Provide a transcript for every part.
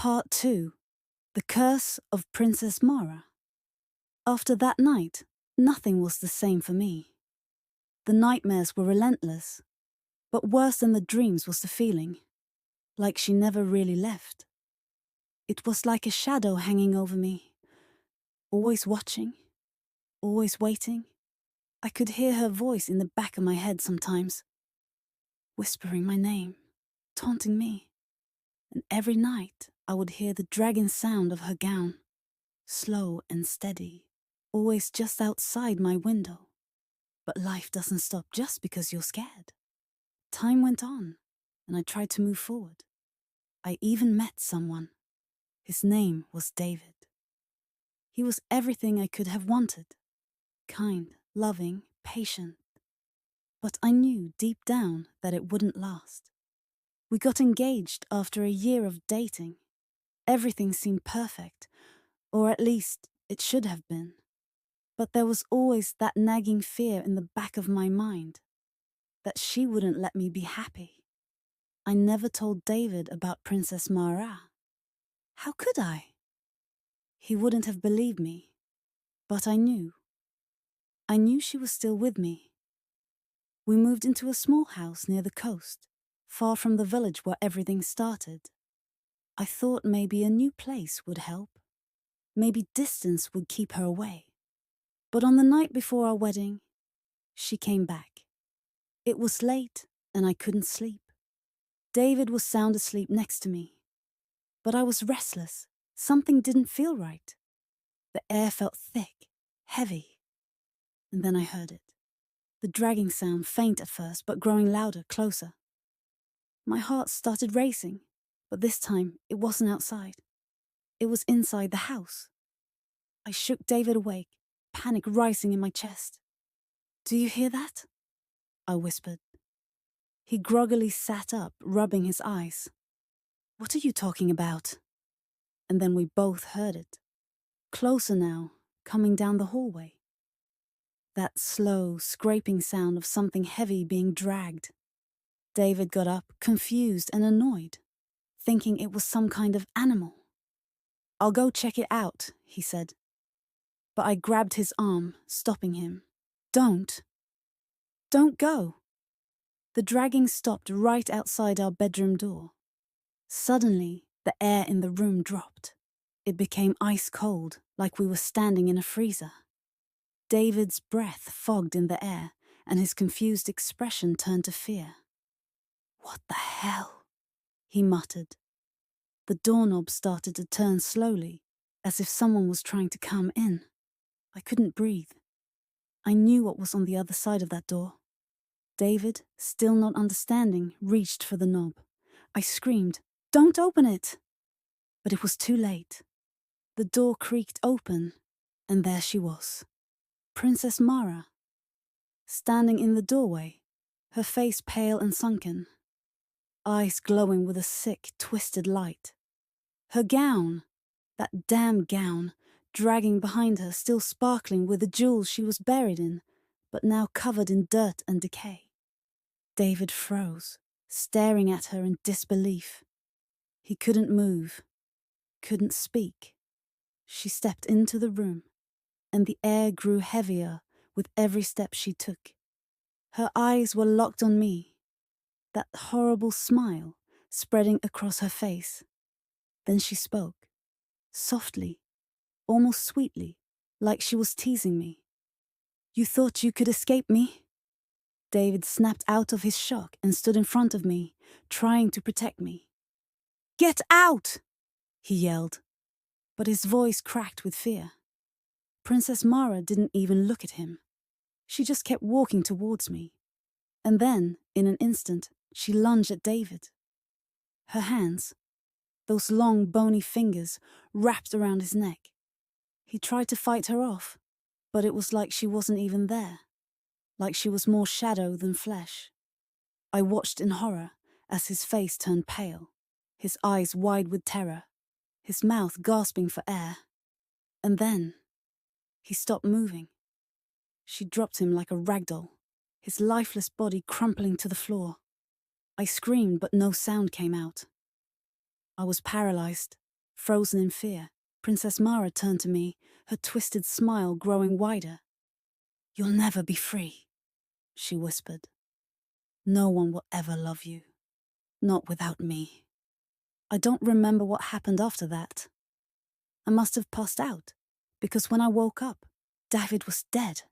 Part 2. The Curse of Princess Marah. After that night, nothing was the same for me. The nightmares were relentless, but worse than the dreams was the feeling, like she never really left. It was like a shadow hanging over me, always watching, always waiting. I could hear her voice in the back of my head sometimes, whispering my name, taunting me. And every night I would hear the dragging sound of her gown, slow and steady, always just outside my window. But life doesn't stop just because you're scared. Time went on, and I tried to move forward. I even met someone. His name was David. He was everything I could have wanted. Kind, loving, patient. But I knew deep down that it wouldn't last. We got engaged after a year of dating. Everything seemed perfect, or at least it should have been. But there was always that nagging fear in the back of my mind, that she wouldn't let me be happy. I never told David about Princess Marah. How could I? He wouldn't have believed me, but I knew. I knew she was still with me. We moved into a small house near the coast, far from the village where everything started. I thought maybe a new place would help. Maybe distance would keep her away. But on the night before our wedding, she came back. It was late and I couldn't sleep. David was sound asleep next to me. But I was restless. Something didn't feel right. The air felt thick, heavy. And then I heard it. The dragging sound, faint at first, but growing louder, closer. My heart started racing, but this time it wasn't outside. It was inside the house. I shook David awake, panic rising in my chest. "Do you hear that?" I whispered. He groggily sat up, rubbing his eyes. "What are you talking about?" And then we both heard it. Closer now, coming down the hallway. That slow, scraping sound of something heavy being dragged. David got up, confused and annoyed, thinking it was some kind of animal. "I'll go check it out," he said. But I grabbed his arm, stopping him. Don't go." The dragging stopped right outside our bedroom door. Suddenly, the air in the room dropped. It became ice cold, like we were standing in a freezer. David's breath fogged in the air, and his confused expression turned to fear. "What the hell?" he muttered. The doorknob started to turn slowly, as if someone was trying to come in. I couldn't breathe. I knew what was on the other side of that door. David, still not understanding, reached for the knob. I screamed, "Don't open it!" But it was too late. The door creaked open, and there she was. Princess Marah, standing in the doorway, her face pale and sunken, eyes glowing with a sick, twisted light. Her gown, that damn gown, dragging behind her, still sparkling with the jewels she was buried in, but now covered in dirt and decay. David froze, staring at her in disbelief. He couldn't move, couldn't speak. She stepped into the room, and the air grew heavier with every step she took. Her eyes were locked on me, that horrible smile spreading across her face. Then she spoke, softly, almost sweetly, like she was teasing me. "You thought you could escape me?" David snapped out of his shock and stood in front of me, trying to protect me. "Get out!" he yelled, but his voice cracked with fear. Princess Marah didn't even look at him. She just kept walking towards me. And then, in an instant, she lunged at David. Her hands, those long bony fingers, wrapped around his neck. He tried to fight her off, but it was like she wasn't even there, like she was more shadow than flesh. I watched in horror as his face turned pale, his eyes wide with terror, his mouth gasping for air. And then he stopped moving. She dropped him like a rag doll, his lifeless body crumpling to the floor. I screamed, but no sound came out. I was paralyzed, Frozen in fear, Princess Marah turned to me, her twisted smile growing wider. "You'll never be free," she whispered. "No one will ever love you. Not without me." I don't remember what happened after that. I must have passed out, because when I woke up, David was dead,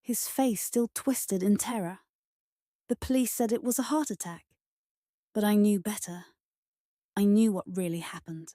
his face still twisted in terror. The police said it was a heart attack, but I knew better. I knew what really happened.